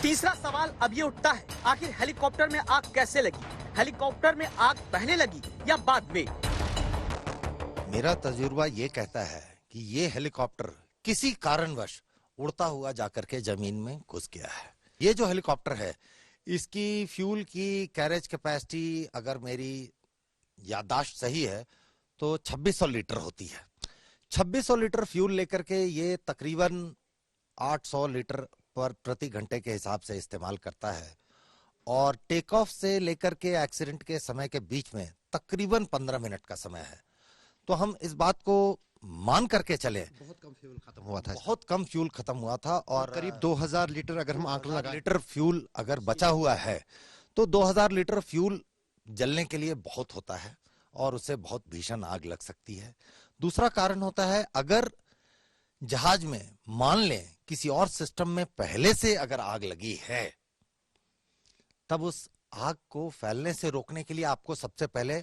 तीसरा सवाल अब ये उठता है, आखिर हेलीकॉप्टर में आग कैसे लगी? हेलीकॉप्टर में आग पहले लगी या बाद में? मेरा तजुर्बा ये कहता है कि ये हेलीकॉप्टर किसी कारणवश उड़ता हुआ जाकर के जमीन में घुस गया है। ये जो हेलीकॉप्टर है, इसकी फ्यूल की कैरेज कैपेसिटी अगर मेरी याददाश्त सही है तो 2600 लीटर होती है। 2600 लीटर फ्यूल लेकर के ये तकरीबन 800 लीटर पर प्रति घंटे के हिसाब से इस्तेमाल करता है और टेक ऑफ से लेकर के एक्सीडेंट के समय के बीच में तकरीबन 15 मिनट का समय है। तो हम इस बात को मान करके चले, बहुत कम फ्यूल खत्म हुआ था, बहुत कम फ्यूल खत्म हुआ था और करीब 2000 लीटर अगर हम आंकड़ा लगाएं, लीटर फ्यूल अगर बचा हुआ है तो 2000 लीटर फ्यूल जलने के लिए बहुत होता है और उससे बहुत भीषण आग लग सकती है। दूसरा कारण होता है, अगर जहाज में मान लें किसी और सिस्टम में पहले से अगर आग लगी है, तब उस आग को फैलने से रोकने के लिए आपको सबसे पहले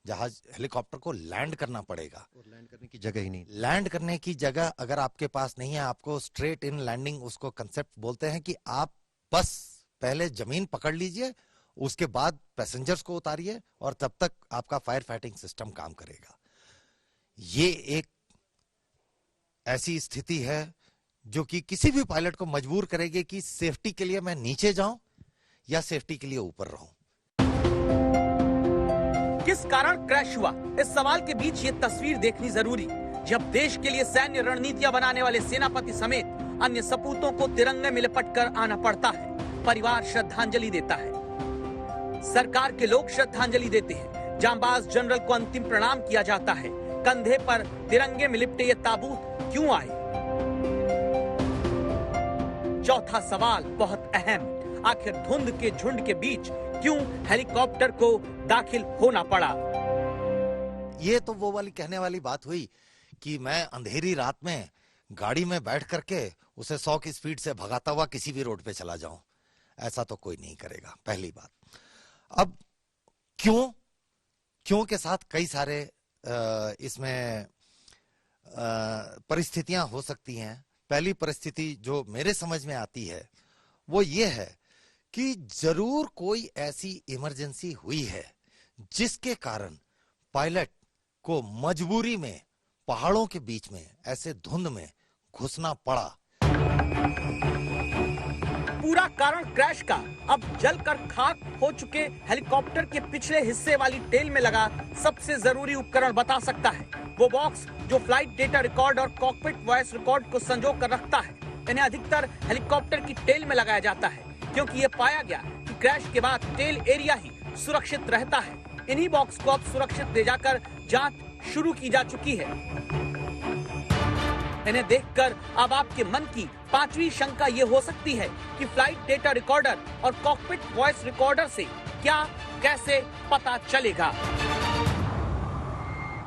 जहाज हेलीकॉप्टर को लैंड करना पड़ेगा। और लैंड करने की जगह ही नहीं, लैंड करने की जगह अगर आपके पास नहीं है, आपको स्ट्रेट इन लैंडिंग उसको कंसेप्ट बोलते हैं कि आप बस पहले जमीन पकड़ लीजिए, उसके बाद पैसेंजर्स को उतारिए और तब तक आपका फायर फाइटिंग सिस्टम काम करेगा। ये एक ऐसी स्थिति है जो कि किसी भी पायलट को मजबूर करेगी कि सेफ्टी के लिए मैं नीचे जाऊं या सेफ्टी के लिए ऊपर रहूं। किस कारण क्रैश हुआ, इस सवाल के बीच ये तस्वीर देखनी जरूरी। जब देश के लिए सैन्य रणनीतियां बनाने वाले सेनापति समेत अन्य सपूतों को तिरंगे में लिपट कर आना पड़ता है, परिवार श्रद्धांजलि देता है, सरकार के लोग श्रद्धांजलि देते हैं, जांबाज जनरल को अंतिम प्रणाम किया जाता है, कंधे पर तिरंगे में लिपटे ये ताबूत क्यों आए? चौथा सवाल बहुत अहम, आखिर धुंध के झुंड के बीच क्यों हेलीकॉप्टर को दाखिल होना पड़ा? ये तो वो वाली कहने वाली बात हुई कि मैं अंधेरी रात में गाड़ी में बैठ करके उसे 100 की स्पीड से भगाता हुआ किसी भी रोड पे चला जाऊं। ऐसा तो कोई नहीं करेगा, पहली बात। अब क्यों के साथ कई सारे इसमें परिस्थितियां हो सकती हैं। पहली परिस्थिति जो मेरे समझ में आती है वो ये है कि जरूर कोई ऐसी इमरजेंसी हुई है जिसके कारण पायलट को मजबूरी में पहाड़ों के बीच में ऐसे धुंध में घुसना पड़ा। पूरा कारण क्रैश का अब जलकर खाक हो चुके हेलीकॉप्टर के पिछले हिस्से वाली टेल में लगा सबसे जरूरी उपकरण बता सकता है। वो बॉक्स जो फ्लाइट डेटा रिकॉर्ड और कॉकपिट वॉइस रिकॉर्ड को संजो कर रखता है। इन्हें अधिकतर हेलीकॉप्टर की टेल में लगाया जाता है क्योंकि ये पाया गया कि क्रैश के बाद टेल एरिया ही सुरक्षित रहता है। इन्हीं बॉक्स को अब सुरक्षित ले जाकर जांच शुरू की जा चुकी है। इन्हें देखकर अब आपके मन की पांचवी शंका ये हो सकती है कि फ्लाइट डेटा रिकॉर्डर और कॉकपिट वॉइस रिकॉर्डर से क्या कैसे पता चलेगा?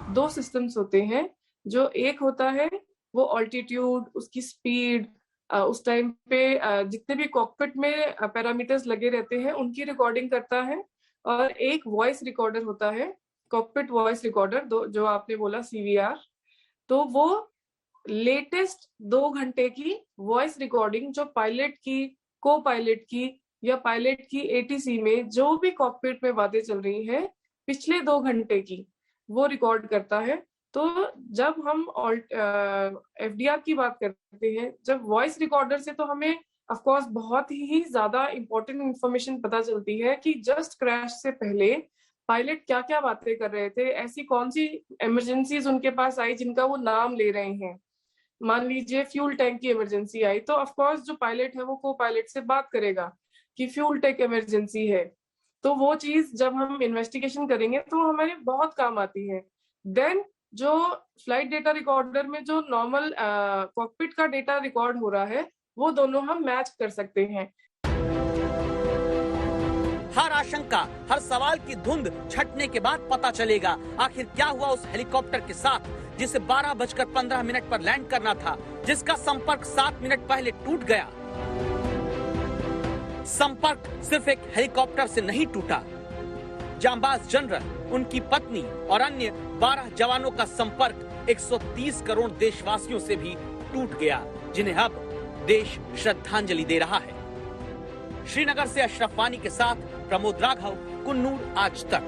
दो सिस्टम्स होते हैं, जो एक होता है वो ऑल्टीट्यूड, उसकी स्पीड, उस टाइम पे जितने भी कॉकपिट में पैरामीटर्स लगे रहते हैं उनकी रिकॉर्डिंग करता है, और एक वॉइस रिकॉर्डर होता है, कॉकपिट वॉइस रिकॉर्डर, जो आपने बोला CVR। तो वो लेटेस्ट 2 घंटे की वॉइस रिकॉर्डिंग जो पायलट की, को पायलट की या पायलट की ATC में जो भी कॉकपिट में बातें चल रही हैं पिछले 2 घंटे की, वो रिकॉर्ड करता है। तो जब हम FDR की बात करते हैं, जब वॉइस रिकॉर्डर से तो हमें ऑफ कोर्स बहुत ही ज्यादा इंपॉर्टेंट इंफॉर्मेशन पता चलती है कि जस्ट क्रैश से पहले पायलट क्या क्या बातें कर रहे थे, ऐसी कौन सी इमरजेंसीज उनके पास आई जिनका वो नाम ले रहे हैं। मान लीजिए फ्यूल टैंक की इमरजेंसी आई तो ऑफ कोर्स जो पायलट है वो को पायलट से बात करेगा कि फ्यूल टैंक इमरजेंसी है। तो वो चीज जब हम इन्वेस्टिगेशन करेंगे तो हमारे बहुत काम आती है। देन जो फ्लाइट डेटा रिकॉर्डर में जो नॉर्मल कॉकपिट का डेटा रिकॉर्ड हो रहा है, वो दोनों हम मैच कर सकते हैं। हर आशंका, हर सवाल की धुंध छटने के बाद पता चलेगा आखिर क्या हुआ उस हेलीकॉप्टर के साथ जिसे 12:15 पर लैंड करना था, जिसका संपर्क 7 मिनट पहले टूट गया। संपर्क सिर्फ एक हेलीकॉप्टर से नहीं टूटा, जांबाज जनरल, उनकी पत्नी और अन्य 12 जवानों का संपर्क 130 करोड़ देशवासियों से भी टूट गया, जिन्हें अब देश श्रद्धांजलि दे रहा है। श्रीनगर से अशरफ वानी के साथ प्रमोद राघव, कुन्नूर आज तक।